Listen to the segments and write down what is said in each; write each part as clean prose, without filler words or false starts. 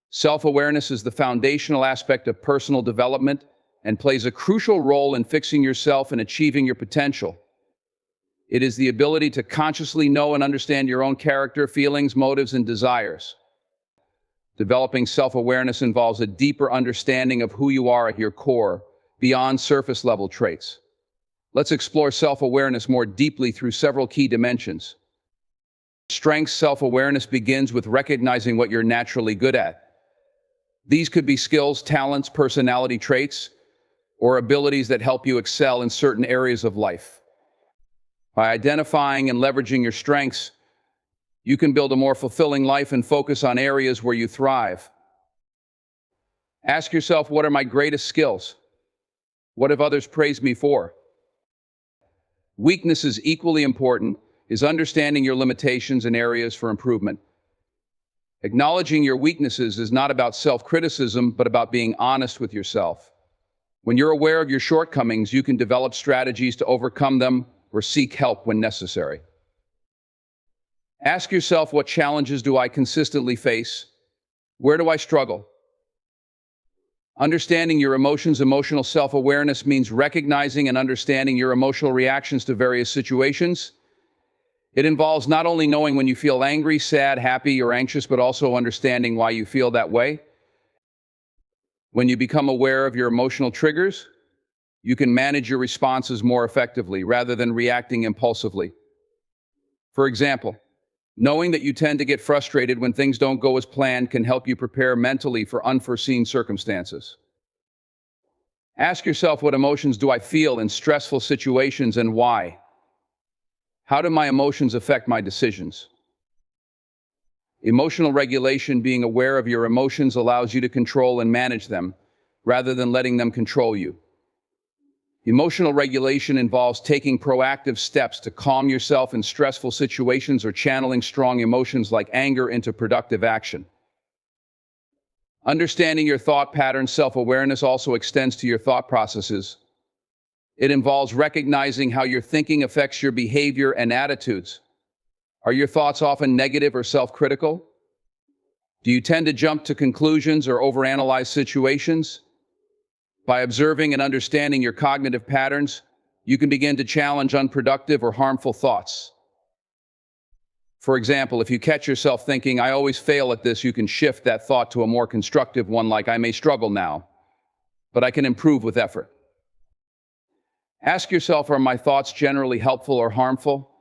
Self-awareness is the foundational aspect of personal development and plays a crucial role in fixing yourself and achieving your potential. It is the ability to consciously know and understand your own character, feelings, motives, and desires. Developing self-awareness involves a deeper understanding of who you are at your core, beyond surface-level traits. Let's explore self-awareness more deeply through several key dimensions. Strength self-awareness begins with recognizing what you're naturally good at. These could be skills, talents, personality traits, or abilities that help you excel in certain areas of life. By identifying and leveraging your strengths, you can build a more fulfilling life and focus on areas where you thrive. Ask yourself, what are my greatest skills? What have others praised me for? Weaknesses equally important is understanding your limitations and areas for improvement. Acknowledging your weaknesses is not about self-criticism, but about being honest with yourself. When you're aware of your shortcomings, you can develop strategies to overcome them or seek help when necessary. Ask yourself, what challenges do I consistently face? Where do I struggle? Understanding your emotions. Emotional self-awareness means recognizing and understanding your emotional reactions to various situations. It involves not only knowing when you feel angry, sad, happy, or anxious, but also understanding why you feel that way. When you become aware of your emotional triggers, you can manage your responses more effectively rather than reacting impulsively. For example, knowing that you tend to get frustrated when things don't go as planned can help you prepare mentally for unforeseen circumstances. Ask yourself, what emotions do I feel in stressful situations and why? How do my emotions affect my decisions? Emotional regulation, being aware of your emotions, allows you to control and manage them, rather than letting them control you. Emotional regulation involves taking proactive steps to calm yourself in stressful situations or channeling strong emotions like anger into productive action. Understanding your thought patterns. Self-awareness also extends to your thought processes. It involves recognizing how your thinking affects your behavior and attitudes. Are your thoughts often negative or self-critical? Do you tend to jump to conclusions or overanalyze situations? By observing and understanding your cognitive patterns, you can begin to challenge unproductive or harmful thoughts. For example, if you catch yourself thinking, "I always fail at this," you can shift that thought to a more constructive one like, "I may struggle now, but I can improve with effort." Ask yourself, are my thoughts generally helpful or harmful?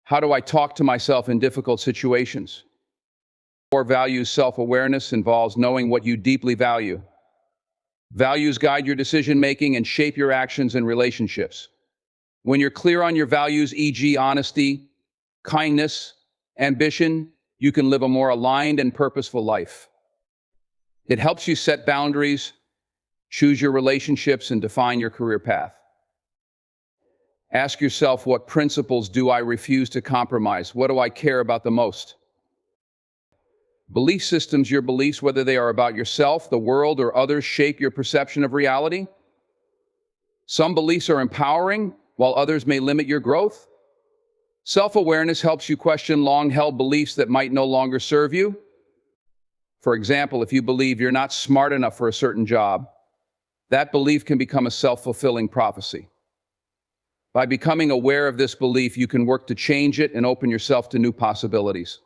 How do I talk to myself in difficult situations? Core values. Self-awareness involves knowing what you deeply value. Values guide your decision-making and shape your actions and relationships. When you're clear on your values, e.g., honesty, kindness, ambition, you can live a more aligned and purposeful life. It helps you set boundaries, choose your relationships, and define your career path. Ask yourself, what principles do I refuse to compromise? What do I care about the most? Belief systems. Your beliefs, whether they are about yourself, the world, or others, shape your perception of reality. Some beliefs are empowering, while others may limit your growth. Self-awareness helps you question long-held beliefs that might no longer serve you. For example, if you believe you're not smart enough for a certain job, that belief can become a self-fulfilling prophecy. By becoming aware of this belief, you can work to change it and open yourself to new possibilities.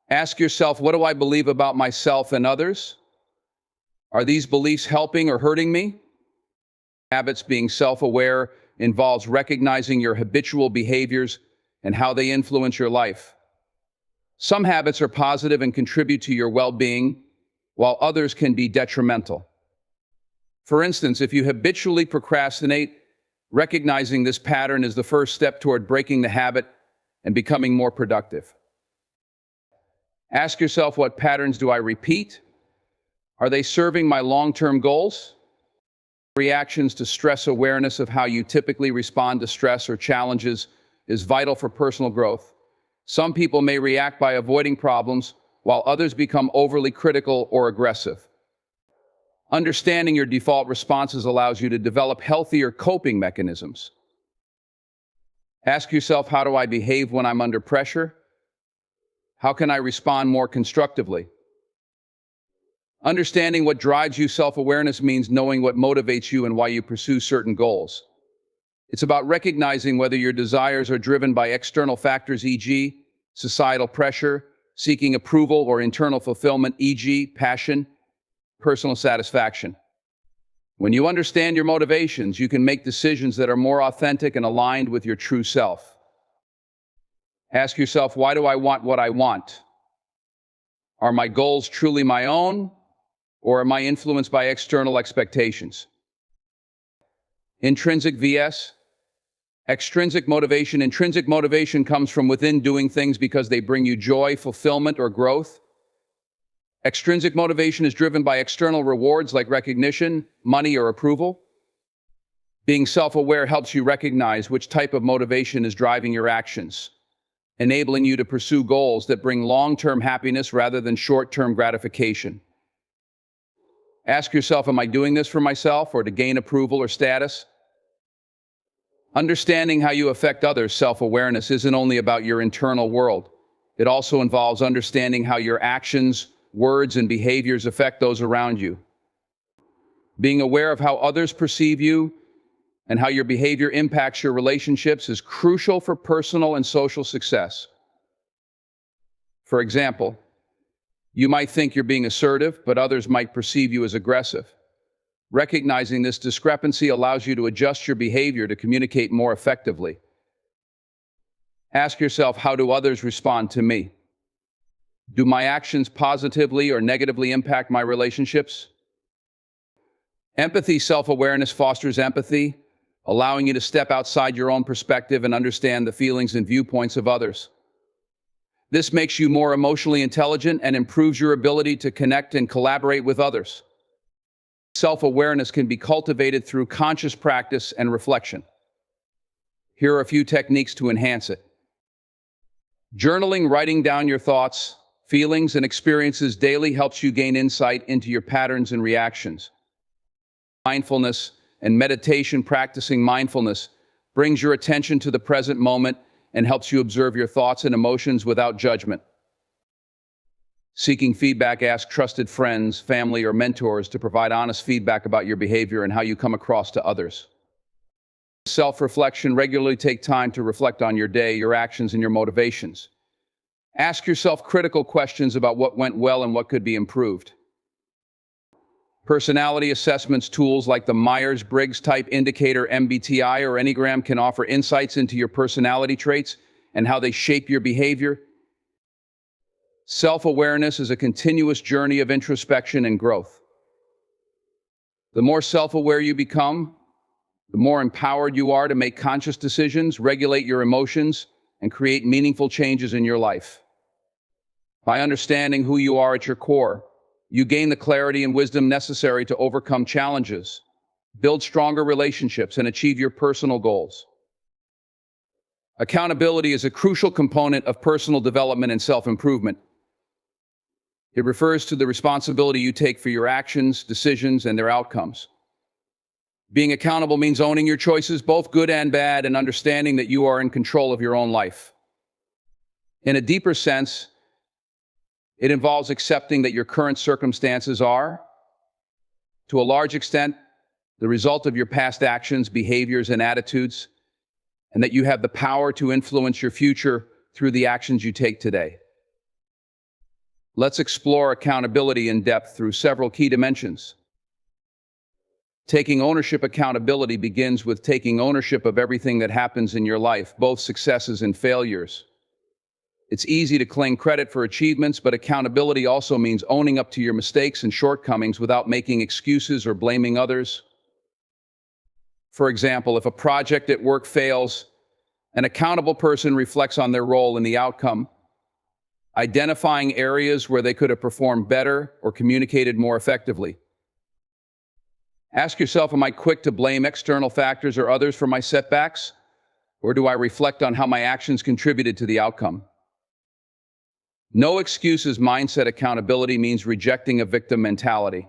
Ask yourself, what do I believe about myself and others? Are these beliefs helping or hurting me? Habits. Being self-aware involves recognizing your habitual behaviors and how they influence your life. Some habits are positive and contribute to your well-being, while others can be detrimental. For instance, if you habitually procrastinate, recognizing this pattern is the first step toward breaking the habit and becoming more productive. Ask yourself, what patterns do I repeat? Are they serving my long-term goals? Reactions to stress. Awareness of how you typically respond to stress or challenges is vital for personal growth. Some people may react by avoiding problems, while others become overly critical or aggressive. Understanding your default responses allows you to develop healthier coping mechanisms. Ask yourself, how do I behave when I'm under pressure? How can I respond more constructively? Understanding what drives you, self-awareness means knowing what motivates you and why you pursue certain goals. It's about recognizing whether your desires are driven by external factors, e.g., societal pressure, seeking approval, or internal fulfillment, e.g., passion, personal satisfaction. When you understand your motivations, you can make decisions that are more authentic and aligned with your true self. Ask yourself, why do I want what I want? Are my goals truly my own, or am I influenced by external expectations? Intrinsic vs. extrinsic motivation. Intrinsic motivation comes from within, doing things because they bring you joy, fulfillment, or growth. Extrinsic motivation is driven by external rewards like recognition, money, or approval. Being self-aware helps you recognize which type of motivation is driving your actions, enabling you to pursue goals that bring long-term happiness rather than short-term gratification. Ask yourself, am I doing this for myself or to gain approval or status? Understanding how you affect others, self-awareness isn't only about your internal world. It also involves understanding how your actions, words, and behaviors affect those around you. Being aware of how others perceive you and how your behavior impacts your relationships is crucial for personal and social success. For example, you might think you're being assertive, but others might perceive you as aggressive. Recognizing this discrepancy allows you to adjust your behavior to communicate more effectively. Ask yourself, how do others respond to me? Do my actions positively or negatively impact my relationships? Empathy. Self-awareness fosters empathy, allowing you to step outside your own perspective and understand the feelings and viewpoints of others. This makes you more emotionally intelligent and improves your ability to connect and collaborate with others. Self-awareness can be cultivated through conscious practice and reflection. Here are a few techniques to enhance it. Journaling. Writing down your thoughts, feelings, and experiences daily helps you gain insight into your patterns and reactions. Mindfulness and meditation. Practicing mindfulness brings your attention to the present moment and helps you observe your thoughts and emotions without judgment. Seeking feedback. Ask trusted friends, family, or mentors to provide honest feedback about your behavior and how you come across to others. Self-reflection. Regularly take time to reflect on your day, your actions, and your motivations. Ask yourself critical questions about what went well and what could be improved. Personality assessments. Tools like the Myers-Briggs Type Indicator, MBTI, or Enneagram can offer insights into your personality traits and how they shape your behavior. Self-awareness is a continuous journey of introspection and growth. The more self-aware you become, the more empowered you are to make conscious decisions, regulate your emotions, and create meaningful changes in your life. By understanding who you are at your core, you gain the clarity and wisdom necessary to overcome challenges, build stronger relationships, and achieve your personal goals. Accountability is a crucial component of personal development and self-improvement. It refers to the responsibility you take for your actions, decisions, and their outcomes. Being accountable means owning your choices, both good and bad, and understanding that you are in control of your own life. In a deeper sense, it involves accepting that your current circumstances are, to a large extent, the result of your past actions, behaviors, and attitudes, and that you have the power to influence your future through the actions you take today. Let's explore accountability in depth through several key dimensions. Taking ownership. Accountability begins with taking ownership of everything that happens in your life, both successes and failures. It's easy to claim credit for achievements, but accountability also means owning up to your mistakes and shortcomings without making excuses or blaming others. For example, if a project at work fails, an accountable person reflects on their role in the outcome, identifying areas where they could have performed better or communicated more effectively. Ask yourself, am I quick to blame external factors or others for my setbacks? Or do I reflect on how my actions contributed to the outcome? No excuses mindset. Accountability means rejecting a victim mentality.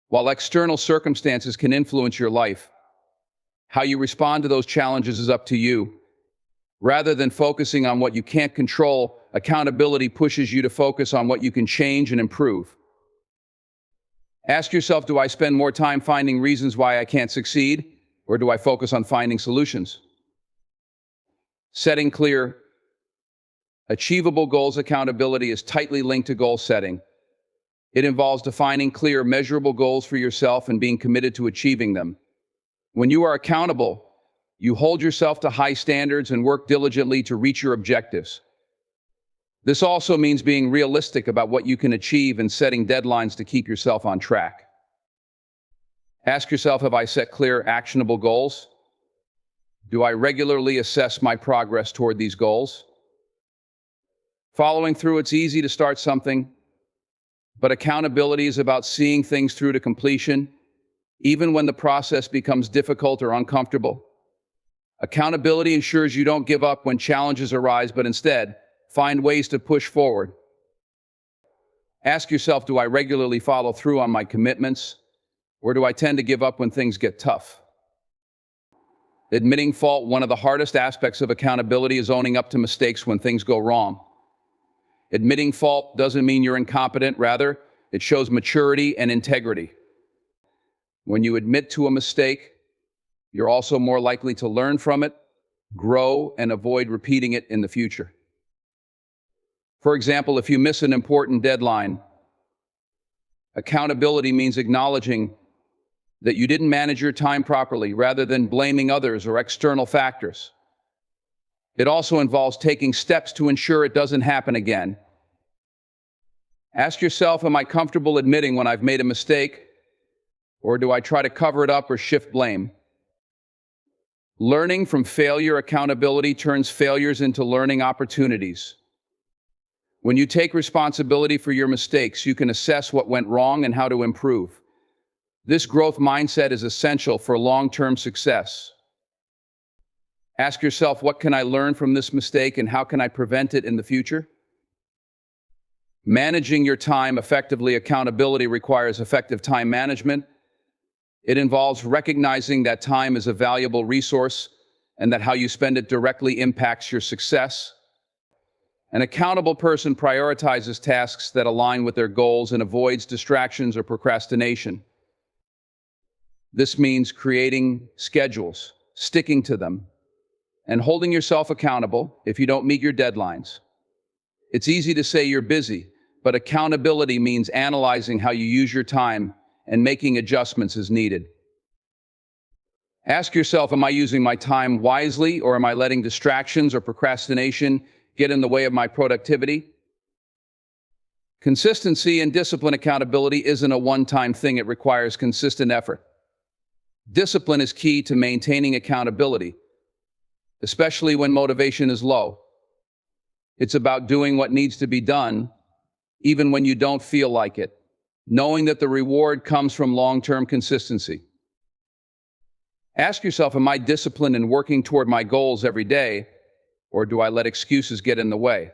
While external circumstances can influence your life, how you respond to those challenges is up to you. Rather than focusing on what you can't control, accountability pushes you to focus on what you can change and improve. Ask yourself, do I spend more time finding reasons why I can't succeed, or do I focus on finding solutions? Setting clear, achievable goals. Accountability is tightly linked to goal setting. It involves defining clear, measurable goals for yourself and being committed to achieving them. When you are accountable, you hold yourself to high standards and work diligently to reach your objectives. This also means being realistic about what you can achieve and setting deadlines to keep yourself on track. Ask yourself, have I set clear, actionable goals? Do I regularly assess my progress toward these goals? Following through, it's easy to start something, but accountability is about seeing things through to completion, even when the process becomes difficult or uncomfortable. Accountability ensures you don't give up when challenges arise, but instead, find ways to push forward. Ask yourself, do I regularly follow through on my commitments, or do I tend to give up when things get tough? Admitting fault. One of the hardest aspects of accountability is owning up to mistakes when things go wrong. Admitting fault doesn't mean you're incompetent. Rather, it shows maturity and integrity. When you admit to a mistake, you're also more likely to learn from it, grow, and avoid repeating it in the future. For example, if you miss an important deadline, accountability means acknowledging that you didn't manage your time properly rather than blaming others or external factors. It also involves taking steps to ensure it doesn't happen again. Ask yourself, am I comfortable admitting when I've made a mistake, or do I try to cover it up or shift blame? Learning from failure. Accountability turns failures into learning opportunities. When you take responsibility for your mistakes, you can assess what went wrong and how to improve. This growth mindset is essential for long-term success. Ask yourself, what can I learn from this mistake and how can I prevent it in the future? Managing your time effectively. Accountability requires effective time management. It involves recognizing that time is a valuable resource and that how you spend it directly impacts your success. An accountable person prioritizes tasks that align with their goals and avoids distractions or procrastination. This means creating schedules, sticking to them, and holding yourself accountable if you don't meet your deadlines. It's easy to say you're busy, but accountability means analyzing how you use your time and making adjustments as needed. Ask yourself, am I using my time wisely, or am I letting distractions or procrastination get in the way of my productivity? Consistency and discipline. Accountability isn't a one-time thing. It requires consistent effort. Discipline is key to maintaining accountability, especially when motivation is low. It's about doing what needs to be done, even when you don't feel like it, knowing that the reward comes from long-term consistency. Ask yourself, am I disciplined in working toward my goals every day, or do I let excuses get in the way?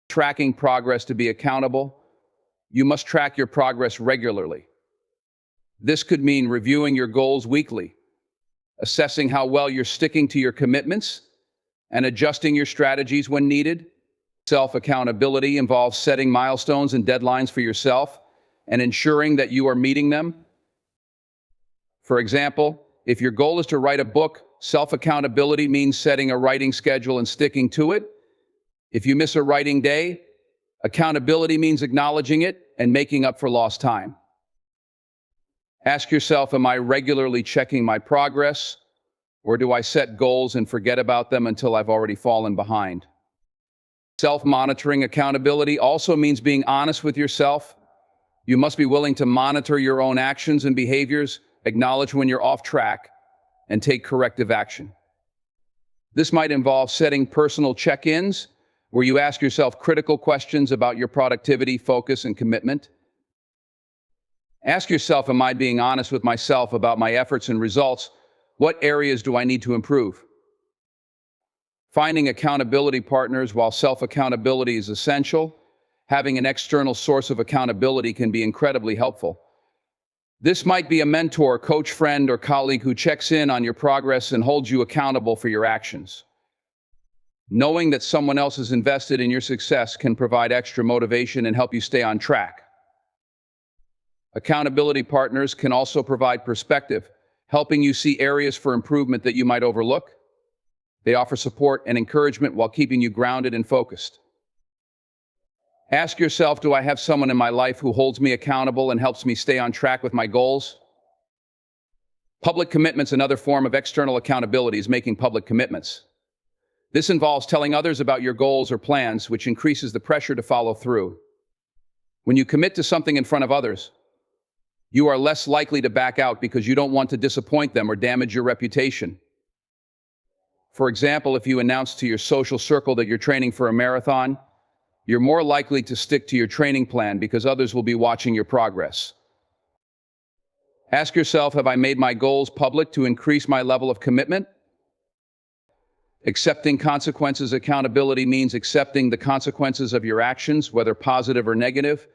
Tracking progress. To be accountable, you must track your progress regularly. This could mean reviewing your goals weekly, assessing how well you're sticking to your commitments, and adjusting your strategies when needed. Self-accountability involves setting milestones and deadlines for yourself and ensuring that you are meeting them. For example, if your goal is to write a book, self-accountability means setting a writing schedule and sticking to it. If you miss a writing day, accountability means acknowledging it and making up for lost time. Ask yourself, am I regularly checking my progress, or do I set goals and forget about them until I've already fallen behind? Self-monitoring. Accountability also means being honest with yourself. You must be willing to monitor your own actions and behaviors, acknowledge when you're off track, and take corrective action. This might involve setting personal check-ins, where you ask yourself critical questions about your productivity, focus, and commitment. Ask yourself, am I being honest with myself about my efforts and results? What areas do I need to improve? Finding accountability partners. While self-accountability is essential, having an external source of accountability can be incredibly helpful. This might be a mentor, coach, friend, or colleague who checks in on your progress and holds you accountable for your actions. Knowing that someone else is invested in your success can provide extra motivation and help you stay on track. Accountability partners can also provide perspective, helping you see areas for improvement that you might overlook. They offer support and encouragement while keeping you grounded and focused. Ask yourself, do I have someone in my life who holds me accountable and helps me stay on track with my goals? Public commitments, another form of external accountability, is making public commitments. This involves telling others about your goals or plans, which increases the pressure to follow through. When you commit to something in front of others, you are less likely to back out because you don't want to disappoint them or damage your reputation. For example, if you announce to your social circle that you're training for a marathon, you're more likely to stick to your training plan because others will be watching your progress. Ask yourself, have I made my goals public to increase my level of commitment? Accepting consequences. Accountability means accepting the consequences of your actions, whether positive or negative.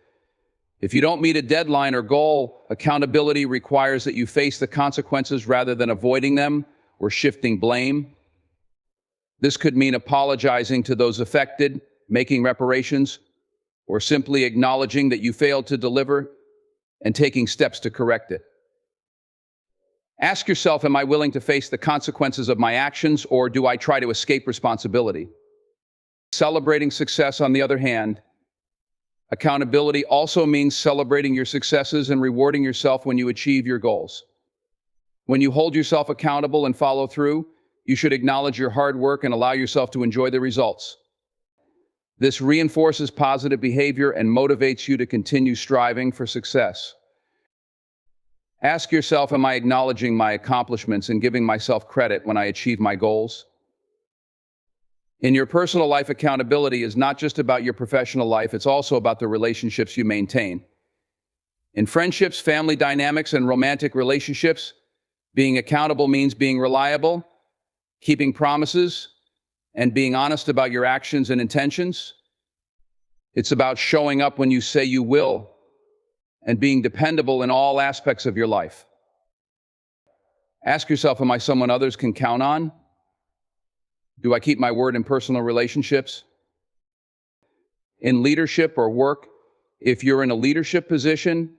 If you don't meet a deadline or goal, accountability requires that you face the consequences rather than avoiding them or shifting blame. This could mean apologizing to those affected, making reparations, or simply acknowledging that you failed to deliver and taking steps to correct it. Ask yourself, am I willing to face the consequences of my actions, or do I try to escape responsibility? Celebrating success, on the other hand. Accountability also means celebrating your successes and rewarding yourself when you achieve your goals. When you hold yourself accountable and follow through, you should acknowledge your hard work and allow yourself to enjoy the results. This reinforces positive behavior and motivates you to continue striving for success. Ask yourself, am I acknowledging my accomplishments and giving myself credit when I achieve my goals? In your personal life, accountability is not just about your professional life, it's also about the relationships you maintain. In friendships, family dynamics, and romantic relationships, being accountable means being reliable, keeping promises, and being honest about your actions and intentions. It's about showing up when you say you will, and being dependable in all aspects of your life. Ask yourself, am I someone others can count on? Do I keep my word in personal relationships? In leadership or work, if you're in a leadership position,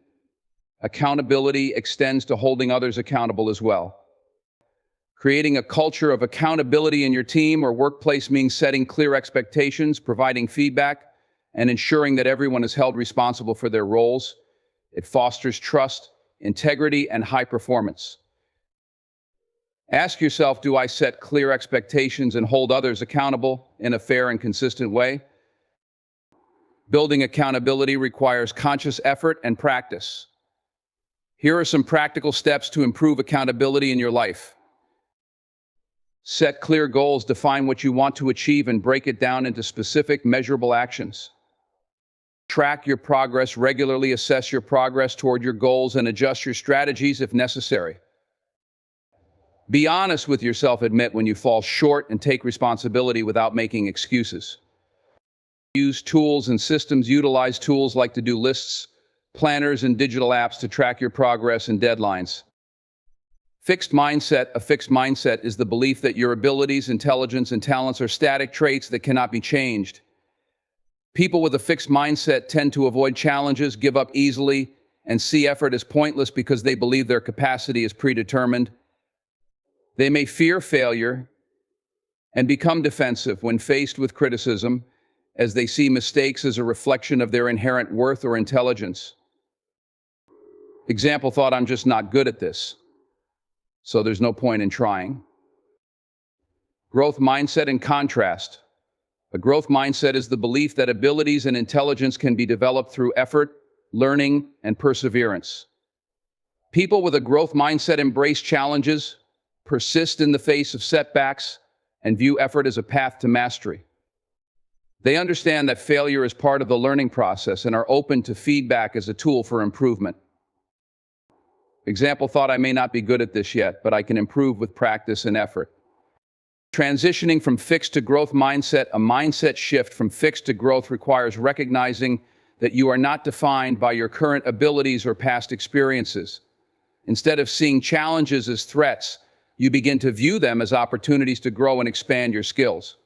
accountability extends to holding others accountable as well. Creating a culture of accountability in your team or workplace means setting clear expectations, providing feedback, and ensuring that everyone is held responsible for their roles. It fosters trust, integrity, and high performance. Ask yourself, do I set clear expectations and hold others accountable in a fair and consistent way? Building accountability requires conscious effort and practice. Here are some practical steps to improve accountability in your life. Set clear goals, define what you want to achieve, and break it down into specific, measurable actions. Track your progress regularly, assess your progress toward your goals, and adjust your strategies if necessary. Be honest with yourself, admit when you fall short, and take responsibility without making excuses. Use tools and systems. Utilize tools like to-do lists, planners, and digital apps to track your progress and deadlines. Fixed mindset. A fixed mindset is the belief that your abilities, intelligence, and talents are static traits that cannot be changed. People with a fixed mindset tend to avoid challenges, give up easily, and see effort as pointless because they believe their capacity is predetermined. They may fear failure and become defensive when faced with criticism, as they see mistakes as a reflection of their inherent worth or intelligence. Example thought, I'm just not good at this, so there's no point in trying. Growth mindset in contrast. A growth mindset is the belief that abilities and intelligence can be developed through effort, learning, and perseverance. People with a growth mindset embrace challenges, persist in the face of setbacks, and view effort as a path to mastery. They understand that failure is part of the learning process and are open to feedback as a tool for improvement. Example thought, I may not be good at this yet, but I can improve with practice and effort. Transitioning from fixed to growth mindset. A mindset shift from fixed to growth requires recognizing that you are not defined by your current abilities or past experiences. Instead of seeing challenges as threats, you begin to view them as opportunities to grow and expand your skills.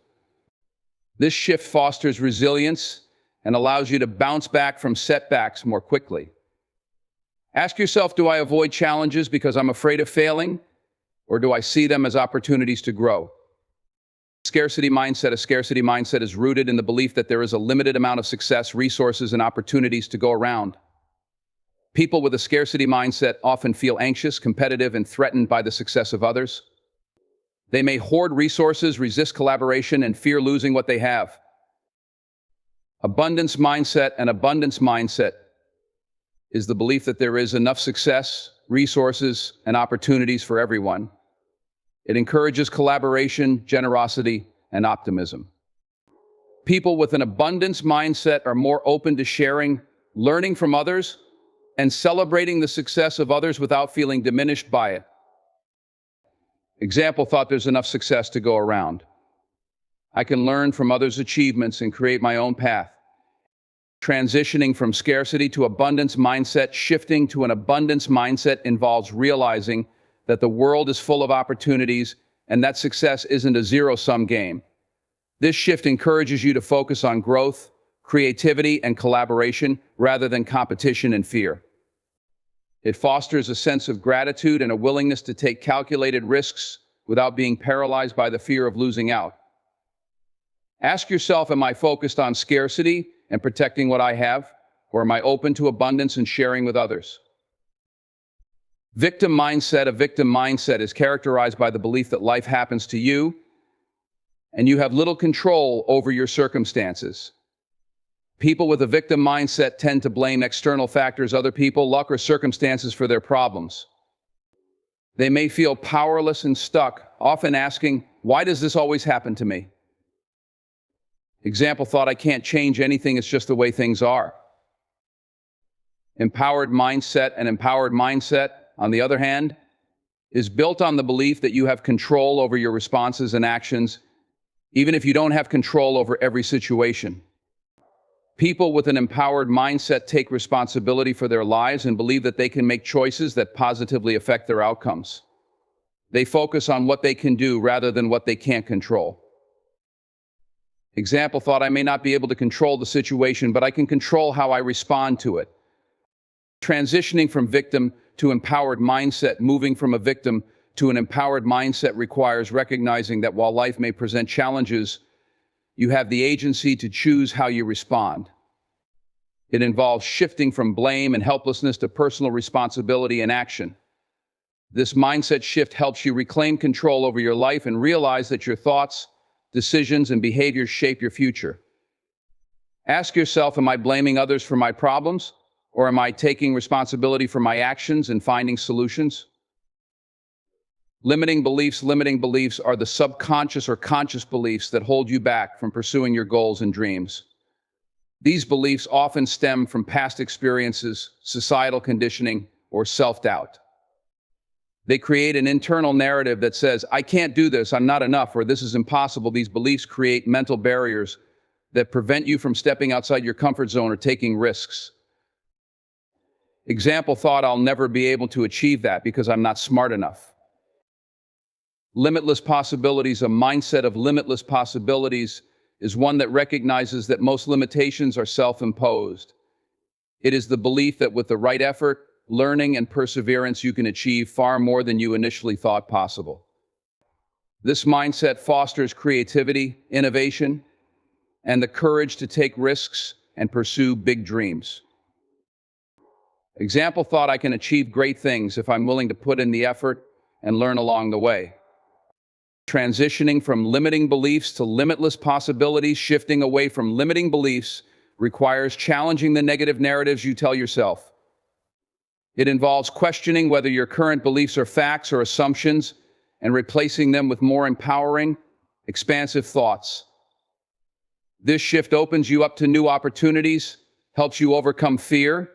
This shift fosters resilience and allows you to bounce back from setbacks more quickly. Ask yourself, do I avoid challenges because I'm afraid of failing, or do I see them as opportunities to grow? Scarcity mindset. A scarcity mindset is rooted in the belief that there is a limited amount of success, resources, and opportunities to go around. People with a scarcity mindset often feel anxious, competitive, and threatened by the success of others. They may hoard resources, resist collaboration, and fear losing what they have. Abundance mindset. An abundance mindset is the belief that there is enough success, resources, and opportunities for everyone. It encourages collaboration, generosity, and optimism. People with an abundance mindset are more open to sharing, learning from others, and celebrating the success of others without feeling diminished by it. Example thought: there's enough success to go around. I can learn from others' achievements and create my own path. Transitioning from scarcity to abundance mindset. Shifting to an abundance mindset involves realizing that the world is full of opportunities and that success isn't a zero-sum game. This shift encourages you to focus on growth, creativity, and collaboration rather than competition and fear. It fosters a sense of gratitude and a willingness to take calculated risks without being paralyzed by the fear of losing out. Ask yourself, am I focused on scarcity and protecting what I have, or am I open to abundance and sharing with others? Victim mindset. A victim mindset is characterized by the belief that life happens to you and you have little control over your circumstances. People with a victim mindset tend to blame external factors, other people, luck, or circumstances for their problems. They may feel powerless and stuck, often asking, why does this always happen to me? Example thought: I can't change anything, it's just the way things are. Empowered mindset. An empowered mindset, on the other hand, is built on the belief that you have control over your responses and actions, even if you don't have control over every situation. People with an empowered mindset take responsibility for their lives and believe that they can make choices that positively affect their outcomes. They focus on what they can do rather than what they can't control. Example thought: I may not be able to control the situation, but I can control how I respond to it. Transitioning from victim to empowered mindset. Moving from a victim to an empowered mindset requires recognizing that while life may present challenges, you have the agency to choose how you respond. It involves shifting from blame and helplessness to personal responsibility and action. This mindset shift helps you reclaim control over your life and realize that your thoughts, decisions, and behaviors shape your future. Ask yourself, am I blaming others for my problems, or am I taking responsibility for my actions and finding solutions? Limiting beliefs. Limiting beliefs are the subconscious or conscious beliefs that hold you back from pursuing your goals and dreams. These beliefs often stem from past experiences, societal conditioning, or self-doubt. They create an internal narrative that says, I can't do this, I'm not enough, or this is impossible. These beliefs create mental barriers that prevent you from stepping outside your comfort zone or taking risks. Example thought: I'll never be able to achieve that because I'm not smart enough. Limitless possibilities. A mindset of limitless possibilities is one that recognizes that most limitations are self-imposed. It is the belief that with the right effort, learning, and perseverance, you can achieve far more than you initially thought possible. This mindset fosters creativity, innovation, and the courage to take risks and pursue big dreams. Example thought: I can achieve great things if I'm willing to put in the effort and learn along the way. Transitioning from limiting beliefs to limitless possibilities. Shifting away from limiting beliefs requires challenging the negative narratives you tell yourself. It involves questioning whether your current beliefs are facts or assumptions and replacing them with more empowering, expansive thoughts. This shift opens you up to new opportunities, helps you overcome fear,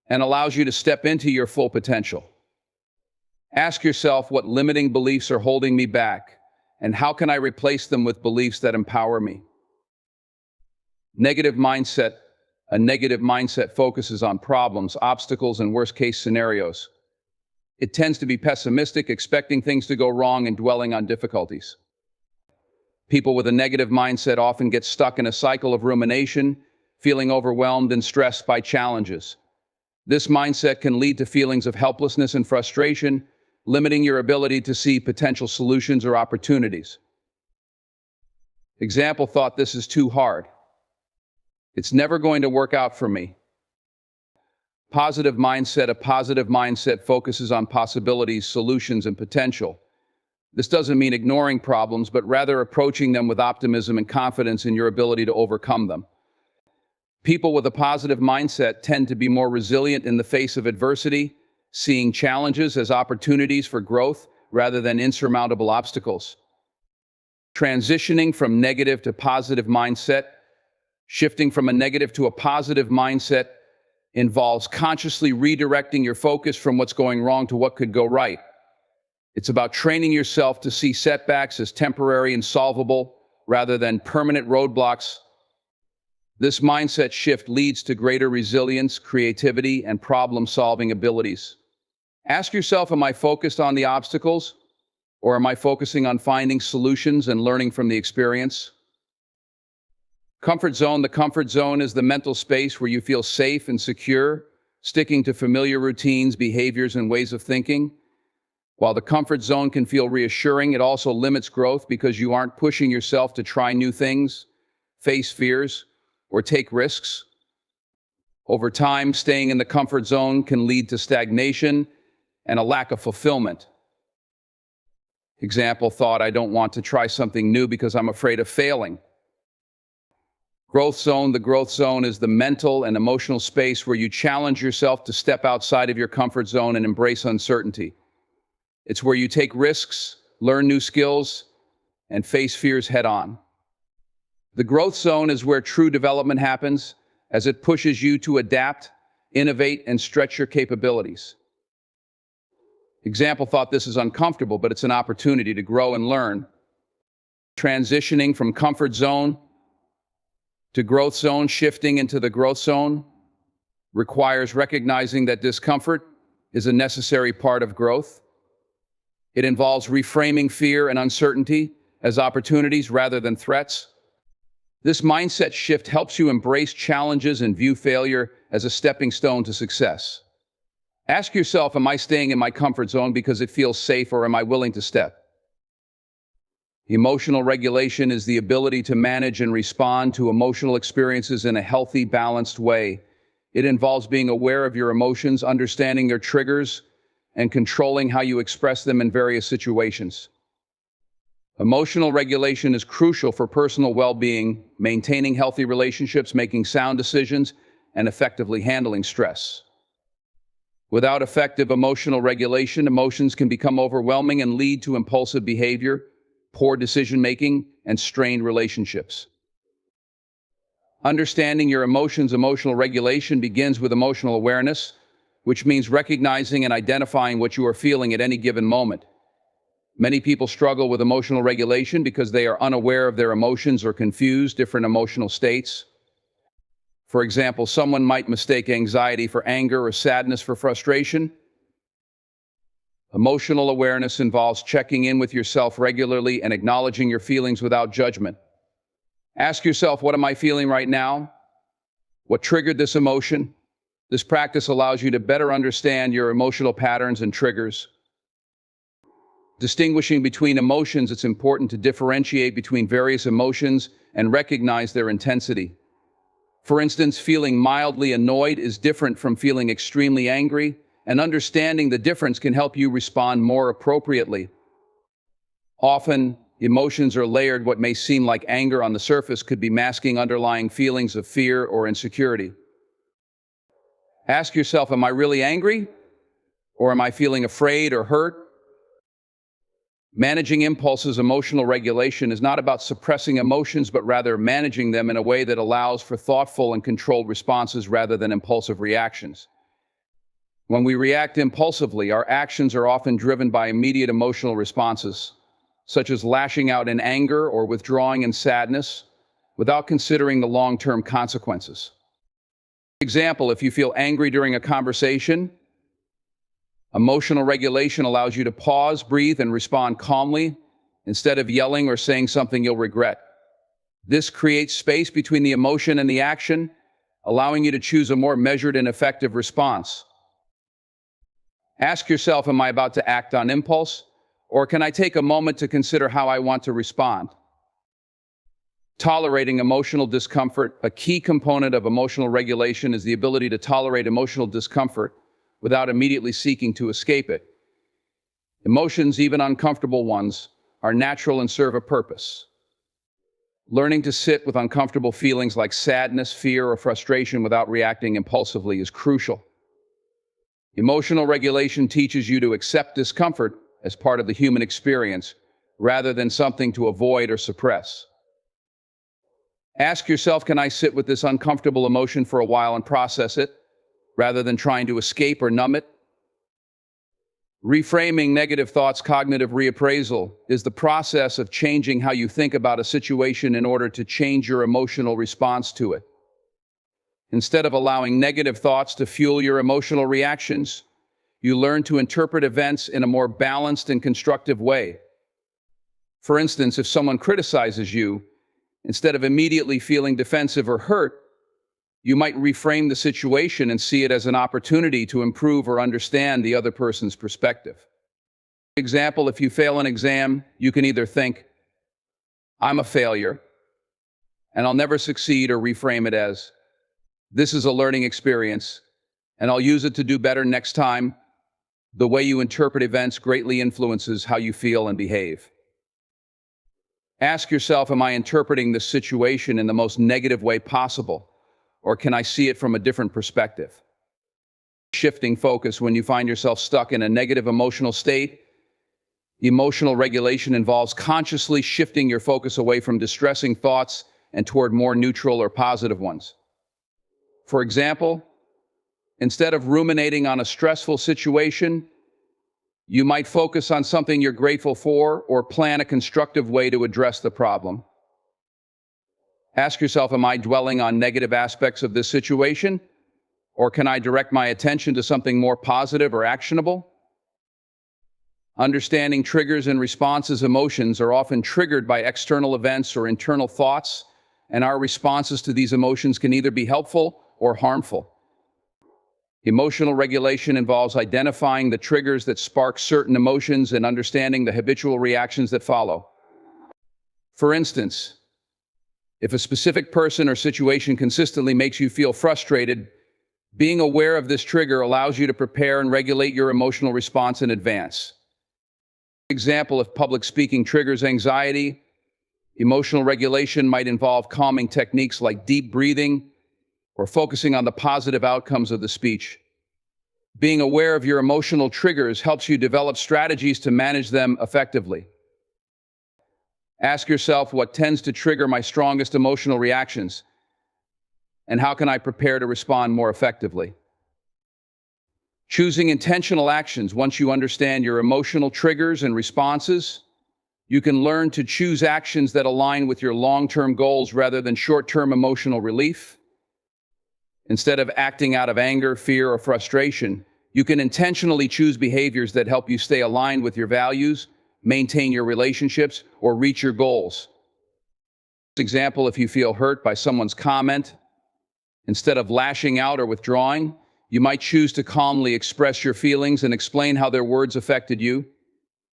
and allows you to step into your full potential. Ask yourself, what limiting beliefs are holding me back, and how can I replace them with beliefs that empower me? Negative mindset. A negative mindset focuses on problems, obstacles, and worst-case scenarios. It tends to be pessimistic, expecting things to go wrong and dwelling on difficulties. People with a negative mindset often get stuck in a cycle of rumination, feeling overwhelmed and stressed by challenges. This mindset can lead to feelings of helplessness and frustration, limiting your ability to see potential solutions or opportunities. Example thought: this is too hard. It's never going to work out for me. Positive mindset: a positive mindset focuses on possibilities, solutions, and potential. This doesn't mean ignoring problems, but rather approaching them with optimism and confidence in your ability to overcome them. People with a positive mindset tend to be more resilient in the face of adversity, seeing challenges as opportunities for growth rather than insurmountable obstacles. Transitioning from negative to positive mindset: shifting from a negative to a positive mindset involves consciously redirecting your focus from what's going wrong to what could go right. It's about training yourself to see setbacks as temporary and solvable rather than permanent roadblocks. This mindset shift leads to greater resilience, creativity, and problem-solving abilities. Ask yourself, am I focused on the obstacles, or am I focusing on finding solutions and learning from the experience? Comfort zone: the comfort zone is the mental space where you feel safe and secure, sticking to familiar routines, behaviors, and ways of thinking. While the comfort zone can feel reassuring, it also limits growth because you aren't pushing yourself to try new things, face fears, or take risks. Over time, staying in the comfort zone can lead to stagnation and a lack of fulfillment. Example thought: I don't want to try something new because I'm afraid of failing. Growth zone: the growth zone is the mental and emotional space where you challenge yourself to step outside of your comfort zone and embrace uncertainty. It's where you take risks, learn new skills, and face fears head-on. The growth zone is where true development happens, as it pushes you to adapt, innovate, and stretch your capabilities. Example thought: this is uncomfortable, but it's an opportunity to grow and learn. Transitioning from comfort zone to growth zone: shifting into the growth zone requires recognizing that discomfort is a necessary part of growth. It involves reframing fear and uncertainty as opportunities rather than threats. This mindset shift helps you embrace challenges and view failure as a stepping stone to success. Ask yourself, am I staying in my comfort zone because it feels safe, or am I willing to step? Emotional regulation is the ability to manage and respond to emotional experiences in a healthy, balanced way. It involves being aware of your emotions, understanding their triggers, and controlling how you express them in various situations. Emotional regulation is crucial for personal well-being, maintaining healthy relationships, making sound decisions, and effectively handling stress. Without effective emotional regulation, emotions can become overwhelming and lead to impulsive behavior, poor decision-making, and strained relationships. Understanding your emotions: emotional regulation begins with emotional awareness, which means recognizing and identifying what you are feeling at any given moment. Many people struggle with emotional regulation because they are unaware of their emotions or confuse different emotional states. For example, someone might mistake anxiety for anger or sadness for frustration. Emotional awareness involves checking in with yourself regularly and acknowledging your feelings without judgment. Ask yourself, what am I feeling right now? What triggered this emotion? This practice allows you to better understand your emotional patterns and triggers. Distinguishing between emotions: it's important to differentiate between various emotions and recognize their intensity. For instance, feeling mildly annoyed is different from feeling extremely angry, and understanding the difference can help you respond more appropriately. Often, emotions are layered. What may seem like anger on the surface could be masking underlying feelings of fear or insecurity. Ask yourself, am I really angry? Or am I feeling afraid or hurt? Managing impulses: emotional regulation is not about suppressing emotions, but rather managing them in a way that allows for thoughtful and controlled responses rather than impulsive reactions. When we react impulsively, our actions are often driven by immediate emotional responses, such as lashing out in anger or withdrawing in sadness, without considering the long-term consequences. For example, if you feel angry during a conversation, emotional regulation allows you to pause, breathe, and respond calmly instead of yelling or saying something you'll regret. This creates space between the emotion and the action, allowing you to choose a more measured and effective response. Ask yourself, am I about to act on impulse, or can I take a moment to consider how I want to respond? Tolerating emotional discomfort. A key component of emotional regulation is the ability to tolerate emotional discomfort without immediately seeking to escape it. Emotions, even uncomfortable ones, are natural and serve a purpose. Learning to sit with uncomfortable feelings like sadness, fear, or frustration without reacting impulsively is crucial. Emotional regulation teaches you to accept discomfort as part of the human experience, rather than something to avoid or suppress. Ask yourself, can I sit with this uncomfortable emotion for a while and process it, rather than trying to escape or numb it? Reframing negative thoughts. Cognitive reappraisal is the process of changing how you think about a situation in order to change your emotional response to it. Instead of allowing negative thoughts to fuel your emotional reactions, you learn to interpret events in a more balanced and constructive way. For instance, if someone criticizes you, instead of immediately feeling defensive or hurt, you might reframe the situation and see it as an opportunity to improve or understand the other person's perspective. For example, if you fail an exam, you can either think, I'm a failure, and I'll never succeed, or reframe it as, this is a learning experience, and I'll use it to do better next time. The way you interpret events greatly influences how you feel and behave. Ask yourself, am I interpreting this situation in the most negative way possible, or can I see it from a different perspective? Shifting focus. When you find yourself stuck in a negative emotional state, emotional regulation involves consciously shifting your focus away from distressing thoughts and toward more neutral or positive ones. For example, instead of ruminating on a stressful situation, you might focus on something you're grateful for or plan a constructive way to address the problem. Ask yourself, am I dwelling on negative aspects of this situation, or can I direct my attention to something more positive or actionable? Understanding triggers and responses. Emotions are often triggered by external events or internal thoughts, and our responses to these emotions can either be helpful or harmful. Emotional regulation involves identifying the triggers that spark certain emotions and understanding the habitual reactions that follow. For instance, if a specific person or situation consistently makes you feel frustrated, being aware of this trigger allows you to prepare and regulate your emotional response in advance. For example, if public speaking triggers anxiety, emotional regulation might involve calming techniques like deep breathing or focusing on the positive outcomes of the speech. Being aware of your emotional triggers helps you develop strategies to manage them effectively. Ask yourself, what tends to trigger my strongest emotional reactions, and how can I prepare to respond more effectively? Choosing intentional actions. Once you understand your emotional triggers and responses, you can learn to choose actions that align with your long-term goals rather than short-term emotional relief. Instead of acting out of anger, fear, or frustration, you can intentionally choose behaviors that help you stay aligned with your values, maintain your relationships, or reach your goals. For example, if you feel hurt by someone's comment, instead of lashing out or withdrawing, you might choose to calmly express your feelings and explain how their words affected you.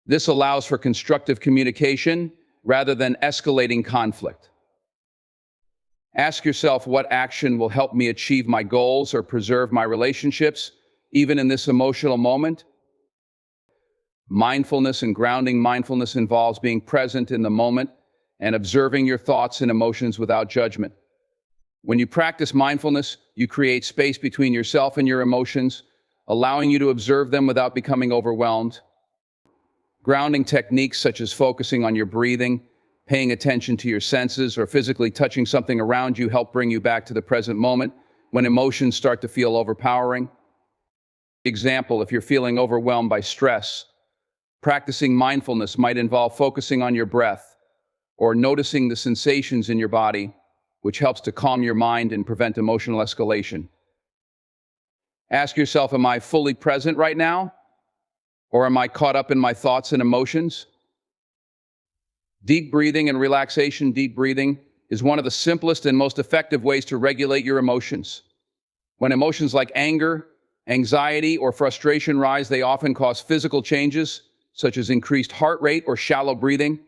This allows for constructive communication rather than escalating conflict. Ask yourself, what action will help me achieve my goals or preserve my relationships, even in this emotional moment? Mindfulness and grounding. Mindfulness involves being present in the moment and observing your thoughts and emotions without judgment. When you practice mindfulness, you create space between yourself and your emotions, allowing you to observe them without becoming overwhelmed. Grounding techniques such as focusing on your breathing, paying attention to your senses, or physically touching something around you help bring you back to the present moment when emotions start to feel overpowering. Example, if you're feeling overwhelmed by stress, practicing mindfulness might involve focusing on your breath or noticing the sensations in your body, which helps to calm your mind and prevent emotional escalation. Ask yourself, am I fully present right now? Or am I caught up in my thoughts and emotions? Deep breathing and relaxation. Deep breathing is one of the simplest and most effective ways to regulate your emotions. When emotions like anger, anxiety, or frustration rise, they often cause physical changes, such as increased heart rate or shallow breathing.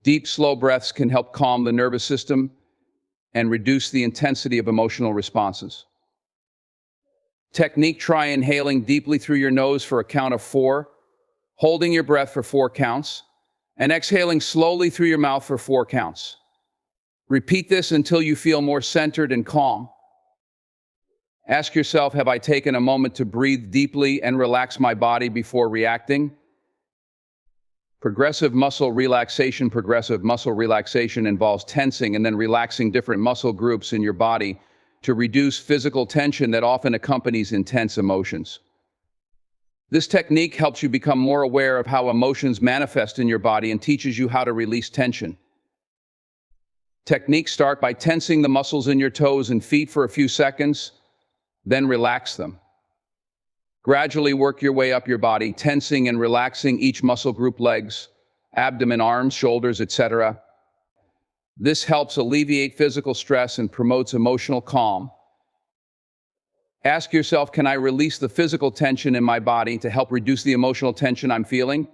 Deep, slow breaths can help calm the nervous system and reduce the intensity of emotional responses. Technique: try inhaling deeply through your nose for a count of 4, holding your breath for 4 counts, and exhaling slowly through your mouth for 4 counts. Repeat this until you feel more centered and calm. Ask yourself, have I taken a moment to breathe deeply and relax my body before reacting? Progressive muscle relaxation. Progressive muscle relaxation involves tensing and then relaxing different muscle groups in your body to reduce physical tension that often accompanies intense emotions. This technique helps you become more aware of how emotions manifest in your body and teaches you how to release tension. Techniques: start by tensing the muscles in your toes and feet for a few seconds, then relax them. Gradually work your way up your body, tensing and relaxing each muscle group: legs, abdomen, arms, shoulders, etc. This helps alleviate physical stress and promotes emotional calm. Ask yourself, can I release the physical tension in my body to help reduce the emotional tension I'm feeling?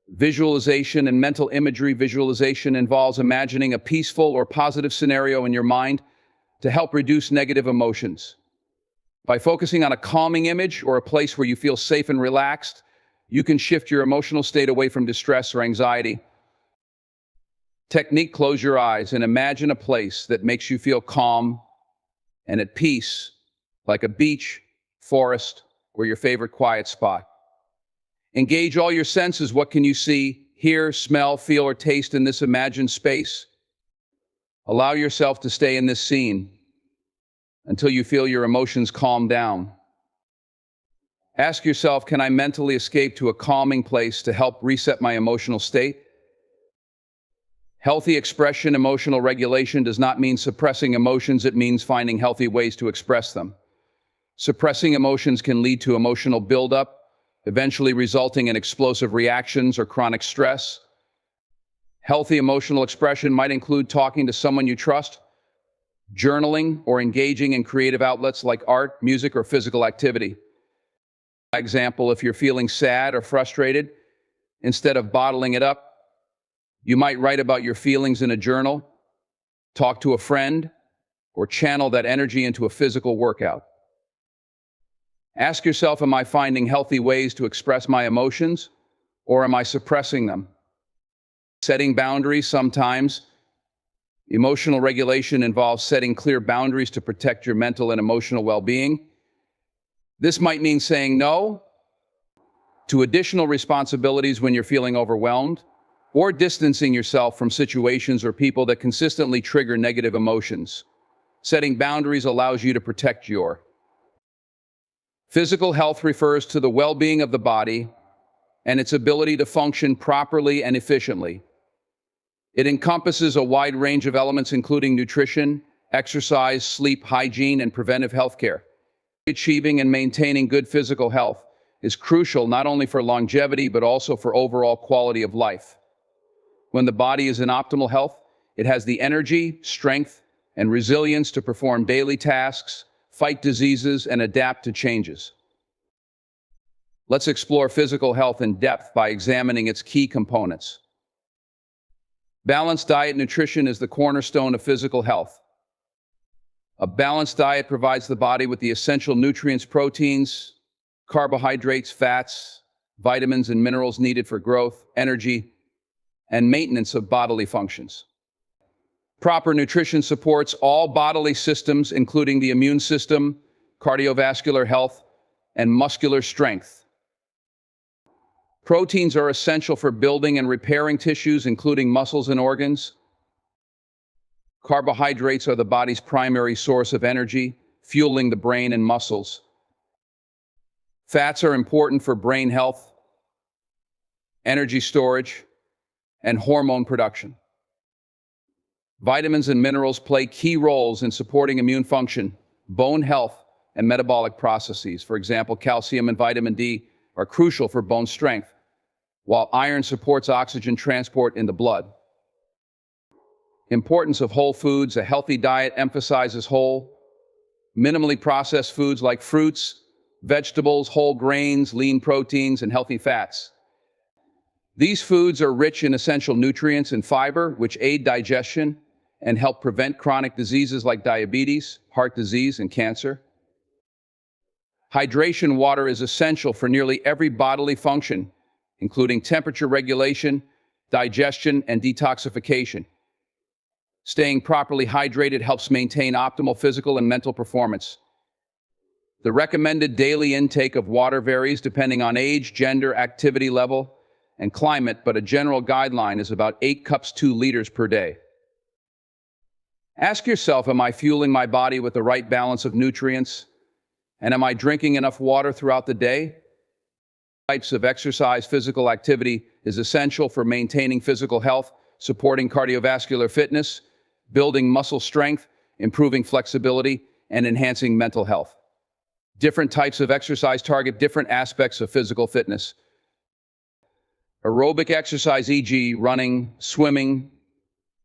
Visualization and mental imagery. Visualization involves imagining a peaceful or positive scenario in your mind to help reduce negative emotions. By focusing on a calming image or a place where you feel safe and relaxed, you can shift your emotional state away from distress or anxiety. Technique: close your eyes and imagine a place that makes you feel calm and at peace, like a beach, forest, or your favorite quiet spot. Engage all your senses. What can you see, hear, smell, feel, or taste in this imagined space? Allow yourself to stay in this scene until you feel your emotions calm down. Ask yourself, can I mentally escape to a calming place to help reset my emotional state? Healthy expression. Emotional regulation does not mean suppressing emotions. It means finding healthy ways to express them. Suppressing emotions can lead to emotional buildup, eventually resulting in explosive reactions or chronic stress. Healthy emotional expression might include talking to someone you trust, journaling, or engaging in creative outlets like art, music, or physical activity. For example, if you're feeling sad or frustrated, instead of bottling it up, you might write about your feelings in a journal, talk to a friend, or channel that energy into a physical workout. Ask yourself, am I finding healthy ways to express my emotions, or am I suppressing them? Setting boundaries. Sometimes emotional regulation involves setting clear boundaries to protect your mental and emotional well-being. This might mean saying no to additional responsibilities when you're feeling overwhelmed, or distancing yourself from situations or people that consistently trigger negative emotions. Setting boundaries allows you to protect your physical health. Refers to the well-being of the body and its ability to function properly and efficiently. It encompasses a wide range of elements, including nutrition, exercise, sleep, hygiene, and preventive healthcare. Achieving and maintaining good physical health is crucial not only for longevity, but also for overall quality of life. When the body is in optimal health, it has the energy, strength, and resilience to perform daily tasks, fight diseases, and adapt to changes. Let's explore physical health in depth by examining its key components. Balanced diet. Nutrition is the cornerstone of physical health. A balanced diet provides the body with the essential nutrients, proteins, carbohydrates, fats, vitamins, and minerals needed for growth, energy, and maintenance of bodily functions. Proper nutrition supports all bodily systems, including the immune system, cardiovascular health, and muscular strength. Proteins are essential for building and repairing tissues, including muscles and organs. Carbohydrates are the body's primary source of energy, fueling the brain and muscles. Fats are important for brain health, energy storage, and hormone production. Vitamins and minerals play key roles in supporting immune function, bone health, and metabolic processes. For example, calcium and vitamin D are crucial for bone strength, while iron supports oxygen transport in the blood. Importance of whole foods. A healthy diet emphasizes whole, minimally processed foods like fruits, vegetables, whole grains, lean proteins, and healthy fats. These foods are rich in essential nutrients and fiber, which aid digestion and help prevent chronic diseases like diabetes, heart disease, and cancer. Hydration. Water is essential for nearly every bodily function, including temperature regulation, digestion, and detoxification. Staying properly hydrated helps maintain optimal physical and mental performance. The recommended daily intake of water varies depending on age, gender, activity level, and climate, but a general guideline is about 8 cups, 2 liters per day. Ask yourself, am I fueling my body with the right balance of nutrients? And am I drinking enough water throughout the day? Types of exercise. Physical activity is essential for maintaining physical health, supporting cardiovascular fitness, building muscle strength, improving flexibility, and enhancing mental health. Different types of exercise target different aspects of physical fitness. Aerobic exercise, e.g., running, swimming,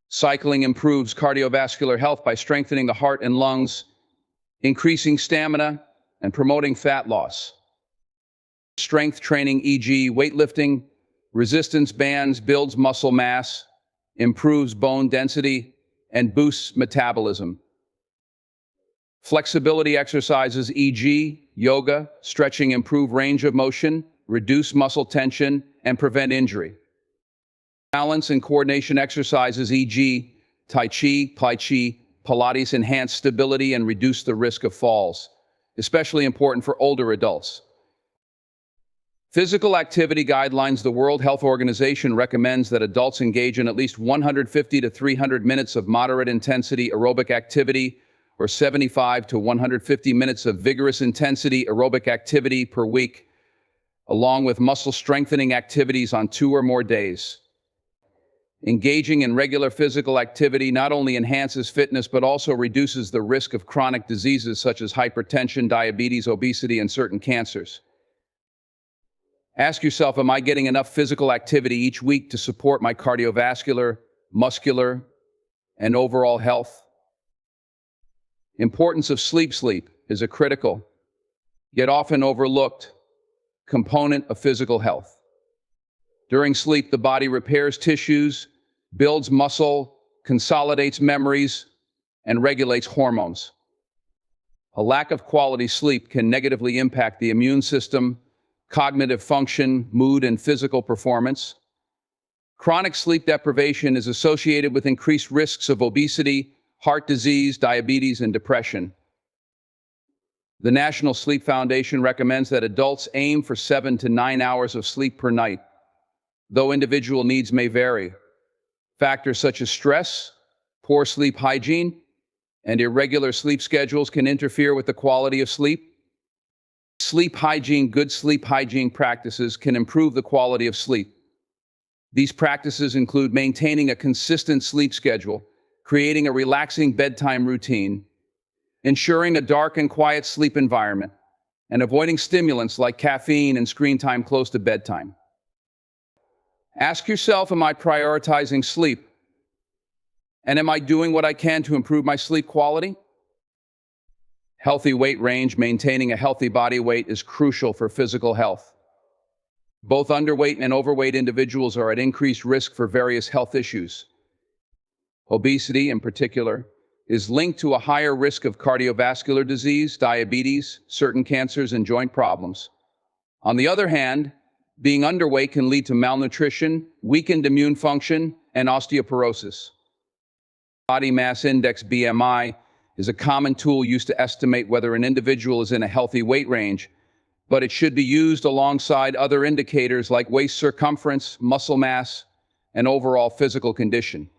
cycling, improves cardiovascular health by strengthening the heart and lungs, increasing stamina, and promoting fat loss. Strength training, e.g., weightlifting, resistance bands, builds muscle mass, improves bone density, and boosts metabolism. Flexibility exercises, e.g., yoga, stretching, improve range of motion, reduce muscle tension, and prevent injury. Balance and coordination exercises, e.g., Tai Chi, Pilates, enhance stability and reduce the risk of falls, especially important for older adults. Physical activity guidelines. The World Health Organization recommends that adults engage in at least 150 to 300 minutes of moderate intensity aerobic activity or 75 to 150 minutes of vigorous intensity aerobic activity per week, along with muscle strengthening activities on 2 or more days. Engaging in regular physical activity not only enhances fitness but also reduces the risk of chronic diseases such as hypertension, diabetes, obesity, and certain cancers. Ask yourself, am I getting enough physical activity each week to support my cardiovascular, muscular, and overall health? Importance of sleep. Sleep is a critical, yet often overlooked, component of physical health. During sleep, the body repairs tissues, builds muscle, consolidates memories, and regulates hormones. A lack of quality sleep can negatively impact the immune system, cognitive function, mood, and physical performance. Chronic sleep deprivation is associated with increased risks of obesity, heart disease, diabetes, and depression. The National Sleep Foundation recommends that adults aim for 7 to 9 hours of sleep per night, though individual needs may vary. Factors such as stress, poor sleep hygiene, and irregular sleep schedules can interfere with the quality of sleep. Sleep hygiene. Good sleep hygiene practices can improve the quality of sleep. These practices include maintaining a consistent sleep schedule, creating a relaxing bedtime routine, ensuring a dark and quiet sleep environment, and avoiding stimulants like caffeine and screen time close to bedtime. Ask yourself, am I prioritizing sleep? And am I doing what I can to improve my sleep quality? Healthy weight range. Maintaining a healthy body weight is crucial for physical health. Both underweight and overweight individuals are at increased risk for various health issues. Obesity, in particular, is linked to a higher risk of cardiovascular disease, diabetes, certain cancers, and joint problems. On the other hand, being underweight can lead to malnutrition, weakened immune function, and osteoporosis. Body mass index, BMI, is a common tool used to estimate whether an individual is in a healthy weight range, but it should be used alongside other indicators like waist circumference, muscle mass, and overall physical condition.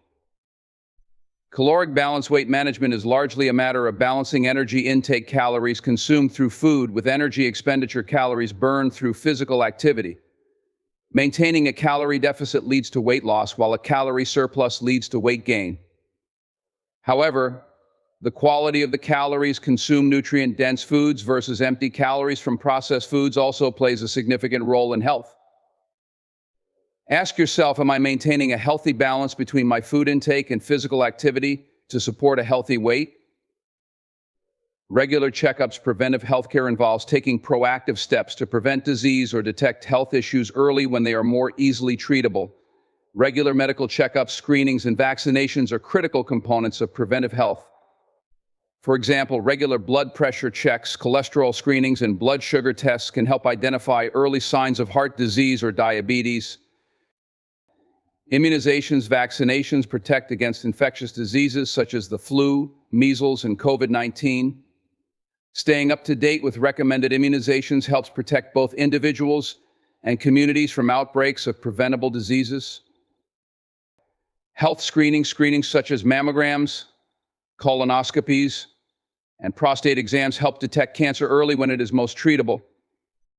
Caloric balance. Weight management is largely a matter of balancing energy intake, calories consumed through food, with energy expenditure, calories burned through physical activity. Maintaining a calorie deficit leads to weight loss, while a calorie surplus leads to weight gain. However, the quality of the calories consumed, nutrient-dense foods versus empty calories from processed foods, also plays a significant role in health. Ask yourself, am I maintaining a healthy balance between my food intake and physical activity to support a healthy weight? Regular checkups. Preventive healthcare involves taking proactive steps to prevent disease or detect health issues early when they are more easily treatable. Regular medical checkups, screenings, and vaccinations are critical components of preventive health. For example, regular blood pressure checks, cholesterol screenings, and blood sugar tests can help identify early signs of heart disease or diabetes. Immunizations, vaccinations protect against infectious diseases such as the flu, measles, and COVID-19. Staying up to date with recommended immunizations helps protect both individuals and communities from outbreaks of preventable diseases. Health screenings such as mammograms, colonoscopies, and prostate exams help detect cancer early when it is most treatable.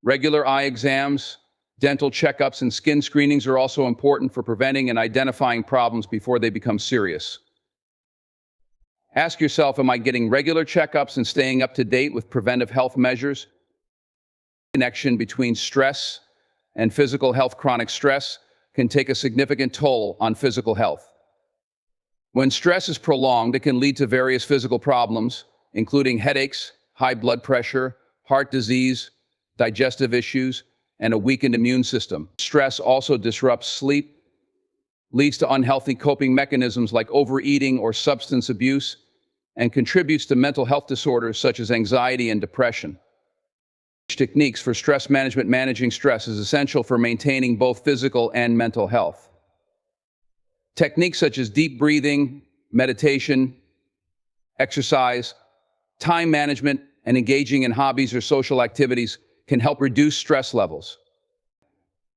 Regular eye exams, dental checkups, and skin screenings are also important for preventing and identifying problems before they become serious. Ask yourself, am I getting regular checkups and staying up to date with preventive health measures? Connection between stress and physical health. Chronic stress can take a significant toll on physical health. When stress is prolonged, it can lead to various physical problems, including headaches, high blood pressure, heart disease, digestive issues, and a weakened immune system. Stress also disrupts sleep, leads to unhealthy coping mechanisms like overeating or substance abuse, and contributes to mental health disorders such as anxiety and depression. Techniques for stress management. Managing stress is essential for maintaining both physical and mental health. Techniques such as deep breathing, meditation, exercise, time management, and engaging in hobbies or social activities can help reduce stress levels.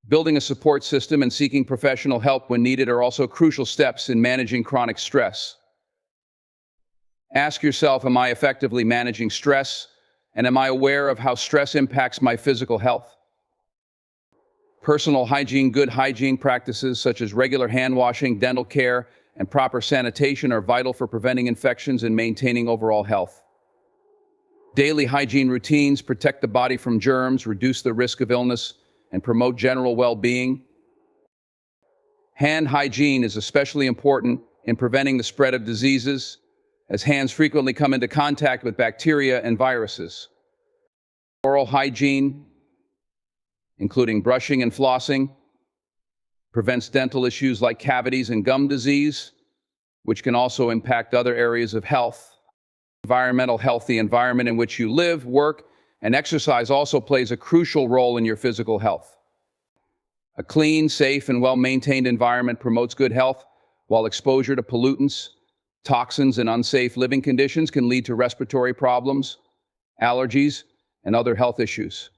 Building a support system and seeking professional help when needed are also crucial steps in managing chronic stress. Ask yourself, am I effectively managing stress? And am I aware of how stress impacts my physical health? Personal hygiene. Good hygiene practices such as regular hand washing, dental care, and proper sanitation are vital for preventing infections and maintaining overall health. Daily hygiene routines protect the body from germs, reduce the risk of illness, and promote general well-being. Hand hygiene is especially important in preventing the spread of diseases, as hands frequently come into contact with bacteria and viruses. Oral hygiene, including brushing and flossing, prevents dental issues like cavities and gum disease, which can also impact other areas of health. Environmental health. The environment in which you live, work, and exercise also plays a crucial role in your physical health. A clean, safe, and well-maintained environment promotes good health, while exposure to pollutants, toxins, and unsafe living conditions can lead to respiratory problems, allergies, and other health issues.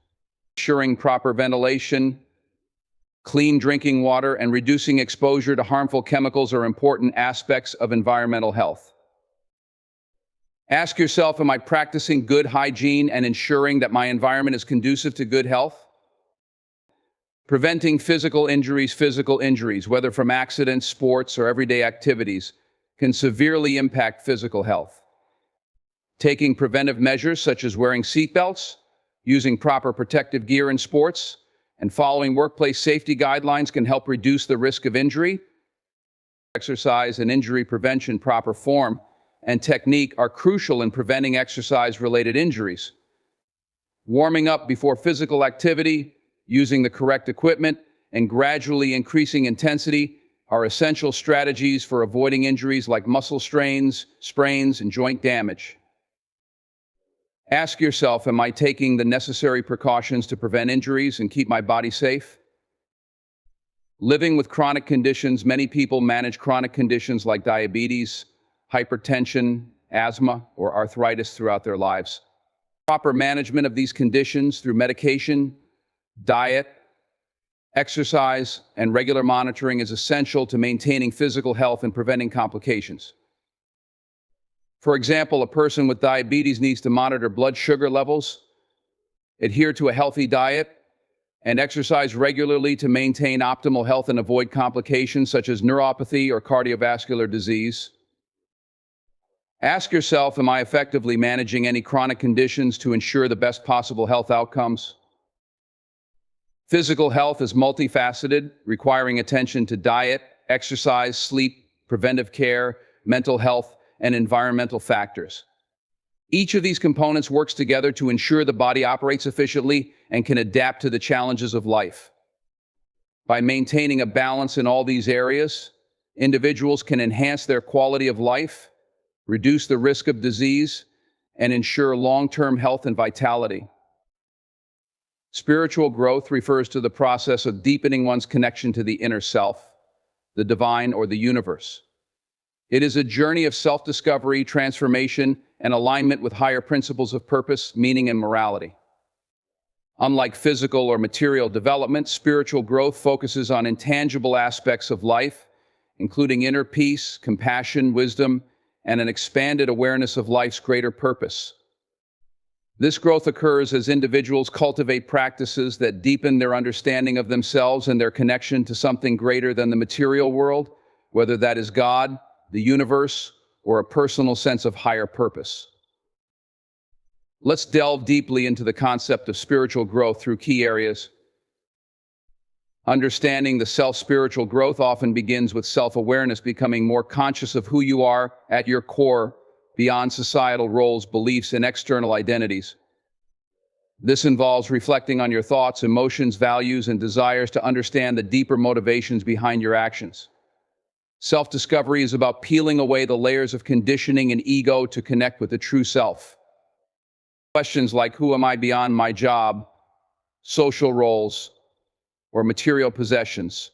Ensuring proper ventilation, clean drinking water, and reducing exposure to harmful chemicals are important aspects of environmental health. Ask yourself, am I practicing good hygiene and ensuring that my environment is conducive to good health? Preventing physical injuries, whether from accidents, sports, or everyday activities, can severely impact physical health. Taking preventive measures such as wearing seatbelts, using proper protective gear in sports, and following workplace safety guidelines can help reduce the risk of injury. Exercise and injury prevention. Proper form and technique are crucial in preventing exercise-related injuries. Warming up before physical activity, using the correct equipment, and gradually increasing intensity are essential strategies for avoiding injuries like muscle strains, sprains, and joint damage. Ask yourself, am I taking the necessary precautions to prevent injuries and keep my body safe? Living with chronic conditions. Many people manage chronic conditions like diabetes, hypertension, asthma, or arthritis throughout their lives. Proper management of these conditions through medication, diet, exercise, and regular monitoring is essential to maintaining physical health and preventing complications. For example, a person with diabetes needs to monitor blood sugar levels, adhere to a healthy diet, and exercise regularly to maintain optimal health and avoid complications such as neuropathy or cardiovascular disease. Ask yourself, am I effectively managing any chronic conditions to ensure the best possible health outcomes? Physical health is multifaceted, requiring attention to diet, exercise, sleep, preventive care, mental health, and environmental factors. Each of these components works together to ensure the body operates efficiently and can adapt to the challenges of life. By maintaining a balance in all these areas, individuals can enhance their quality of life, reduce the risk of disease, and ensure long-term health and vitality. Spiritual growth refers to the process of deepening one's connection to the inner self, the divine, or the universe. It is a journey of self-discovery, transformation, and alignment with higher principles of purpose, meaning, and morality. Unlike physical or material development, spiritual growth focuses on intangible aspects of life, including inner peace, compassion, wisdom, and an expanded awareness of life's greater purpose. This growth occurs as individuals cultivate practices that deepen their understanding of themselves and their connection to something greater than the material world, whether that is God, the universe, or a personal sense of higher purpose. Let's delve deeply into the concept of spiritual growth through key areas. Understanding the self. Spiritual growth often begins with self-awareness, becoming more conscious of who you are at your core, beyond societal roles, beliefs, and external identities. This involves reflecting on your thoughts, emotions, values, and desires to understand the deeper motivations behind your actions. Self-discovery is about peeling away the layers of conditioning and ego to connect with the true self. Questions like, who am I beyond my job, social roles, or material possessions?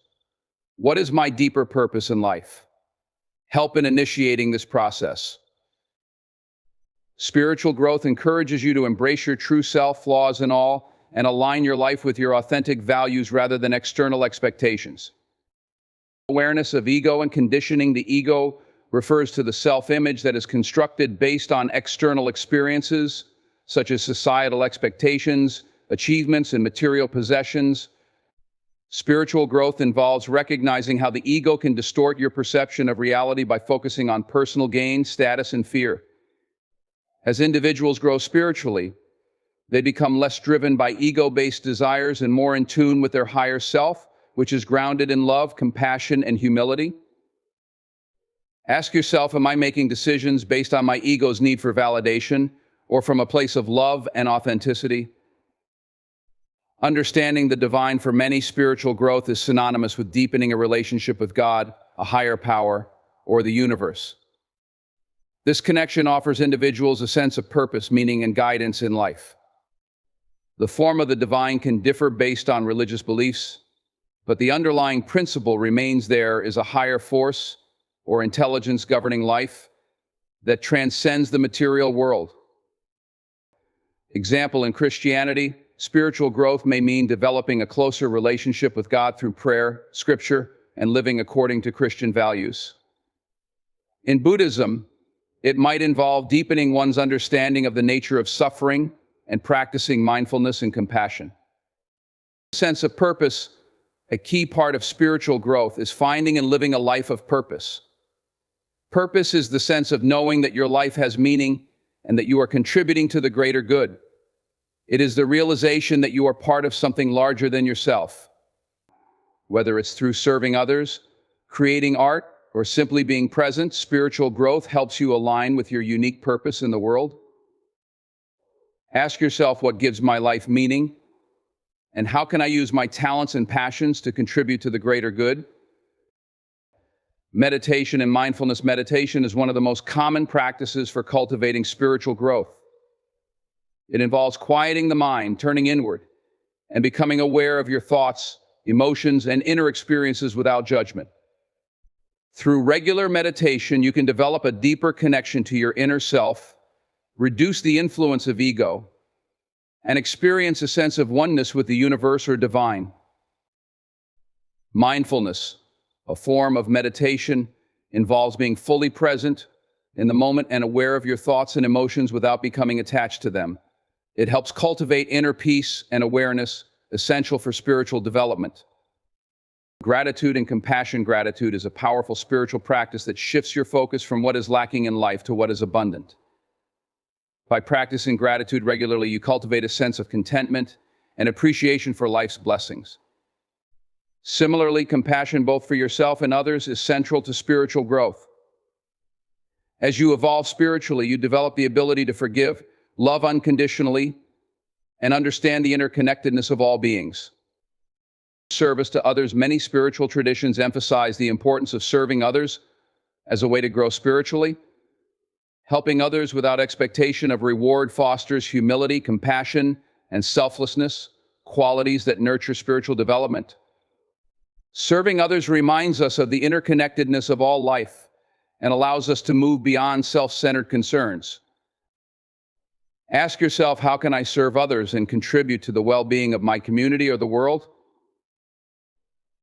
What is my deeper purpose in life? Help in initiating this process. Spiritual growth encourages you to embrace your true self, flaws and all, and align your life with your authentic values rather than external expectations. Awareness of ego and conditioning. The ego refers to the self-image that is constructed based on external experiences, such as societal expectations, achievements, and material possessions. Spiritual growth involves recognizing how the ego can distort your perception of reality by focusing on personal gain, status, and fear. As individuals grow spiritually, they become less driven by ego-based desires and more in tune with their higher self, which is grounded in love, compassion, and humility. Ask yourself, am I making decisions based on my ego's need for validation, or from a place of love and authenticity? Understanding the divine. For many, spiritual growth is synonymous with deepening a relationship with God, a higher power, or the universe. This connection offers individuals a sense of purpose, meaning, and guidance in life. The form of the divine can differ based on religious beliefs, but the underlying principle remains. There is a higher force or intelligence governing life that transcends the material world. Example, in Christianity, spiritual growth may mean developing a closer relationship with God through prayer, scripture, and living according to Christian values. In Buddhism, it might involve deepening one's understanding of the nature of suffering and practicing mindfulness and compassion. Sense of purpose. A key part of spiritual growth is finding and living a life of purpose. Purpose is the sense of knowing that your life has meaning and that you are contributing to the greater good. It is the realization that you are part of something larger than yourself. Whether it's through serving others, creating art, or simply being present, spiritual growth helps you align with your unique purpose in the world. Ask yourself, what gives my life meaning? And how can I use my talents and passions to contribute to the greater good? Meditation and mindfulness. Meditation is one of the most common practices for cultivating spiritual growth. It involves quieting the mind, turning inward, and becoming aware of your thoughts, emotions, and inner experiences without judgment. Through regular meditation, you can develop a deeper connection to your inner self, reduce the influence of ego, and experience a sense of oneness with the universe or divine. Mindfulness, a form of meditation, involves being fully present in the moment and aware of your thoughts and emotions without becoming attached to them. It helps cultivate inner peace and awareness, essential for spiritual development. Gratitude and compassion. Gratitude is a powerful spiritual practice that shifts your focus from what is lacking in life to what is abundant. By practicing gratitude regularly, you cultivate a sense of contentment and appreciation for life's blessings. Similarly, compassion both for yourself and others is central to spiritual growth. As you evolve spiritually, you develop the ability to forgive, love unconditionally, and understand the interconnectedness of all beings. Service to others. Many spiritual traditions emphasize the importance of serving others as a way to grow spiritually. Helping others without expectation of reward fosters humility, compassion, and selflessness, qualities that nurture spiritual development. Serving others reminds us of the interconnectedness of all life and allows us to move beyond self-centered concerns. Ask yourself, how can I serve others and contribute to the well-being of my community or the world?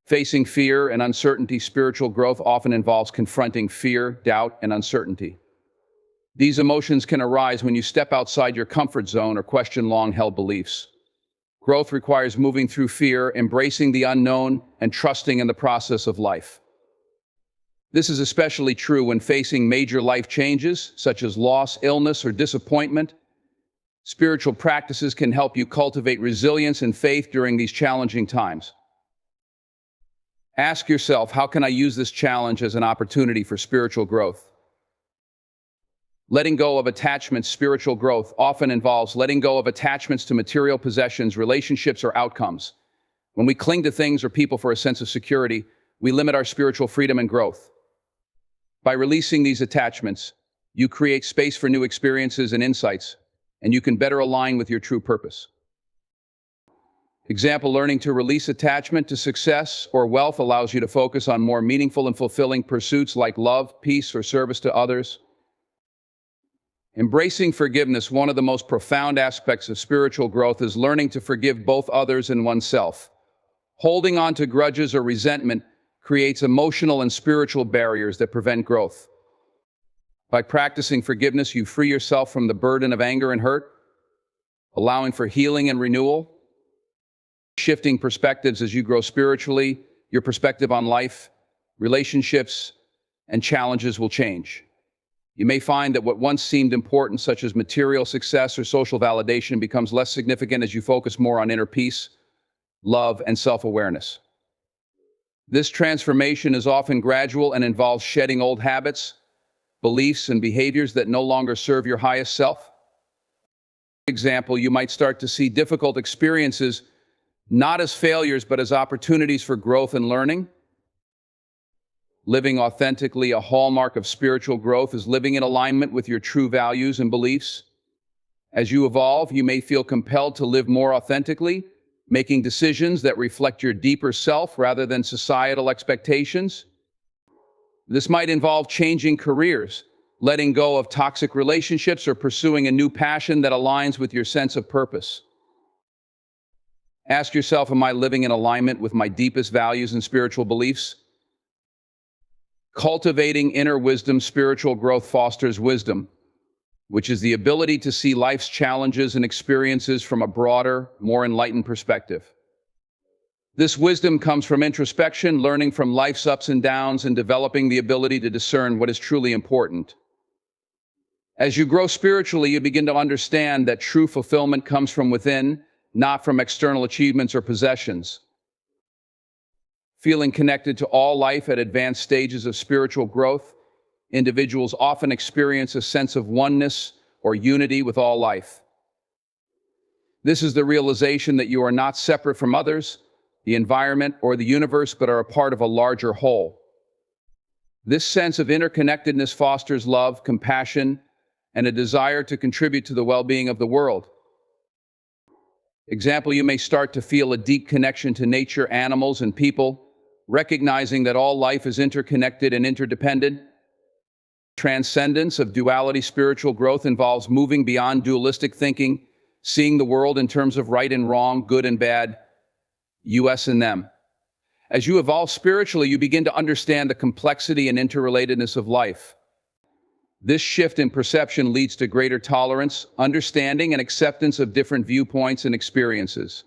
Facing fear and uncertainty. Spiritual growth often involves confronting fear, doubt, and uncertainty. These emotions can arise when you step outside your comfort zone or question long-held beliefs. Growth requires moving through fear, embracing the unknown, and trusting in the process of life. This is especially true when facing major life changes, such as loss, illness, or disappointment. Spiritual practices can help you cultivate resilience and faith during these challenging times. Ask yourself, how can I use this challenge as an opportunity for spiritual growth? Letting go of attachments. Spiritual growth often involves letting go of attachments to material possessions, relationships, or outcomes. When we cling to things or people for a sense of security, we limit our spiritual freedom and growth. By releasing these attachments, you create space for new experiences and insights, and you can better align with your true purpose. Example, learning to release attachment to success or wealth allows you to focus on more meaningful and fulfilling pursuits like love, peace, or service to others. Embracing forgiveness. One of the most profound aspects of spiritual growth is learning to forgive both others and oneself. Holding on to grudges or resentment creates emotional and spiritual barriers that prevent growth. By practicing forgiveness, you free yourself from the burden of anger and hurt, allowing for healing and renewal. Shifting perspectives. As you grow spiritually, your perspective on life, relationships, and challenges will change. You may find that what once seemed important, such as material success or social validation, becomes less significant as you focus more on inner peace, love, and self-awareness. This transformation is often gradual and involves shedding old habits, beliefs, and behaviors that no longer serve your highest self. For example, you might start to see difficult experiences not as failures, but as opportunities for growth and learning. Living authentically. A hallmark of spiritual growth is living in alignment with your true values and beliefs. As you evolve, you may feel compelled to live more authentically, making decisions that reflect your deeper self rather than societal expectations. This might involve changing careers, letting go of toxic relationships, or pursuing a new passion that aligns with your sense of purpose. Ask yourself, am I living in alignment with my deepest values and spiritual beliefs? Cultivating inner wisdom. Spiritual growth fosters wisdom, which is the ability to see life's challenges and experiences from a broader, more enlightened perspective. This wisdom comes from introspection, learning from life's ups and downs, and developing the ability to discern what is truly important. As you grow spiritually, you begin to understand that true fulfillment comes from within, not from external achievements or possessions. Feeling connected to all life. At advanced stages of spiritual growth, individuals often experience a sense of oneness or unity with all life. This is the realization that you are not separate from others, the environment, or the universe, but are a part of a larger whole. This sense of interconnectedness fosters love, compassion, and a desire to contribute to the well-being of the world. Example, you may start to feel a deep connection to nature, animals, and people, recognizing that all life is interconnected and interdependent. Transcendence of duality. Spiritual growth involves moving beyond dualistic thinking, seeing the world in terms of right and wrong, good and bad, us and them. As you evolve spiritually, you begin to understand the complexity and interrelatedness of life. This shift in perception leads to greater tolerance, understanding, and acceptance of different viewpoints and experiences.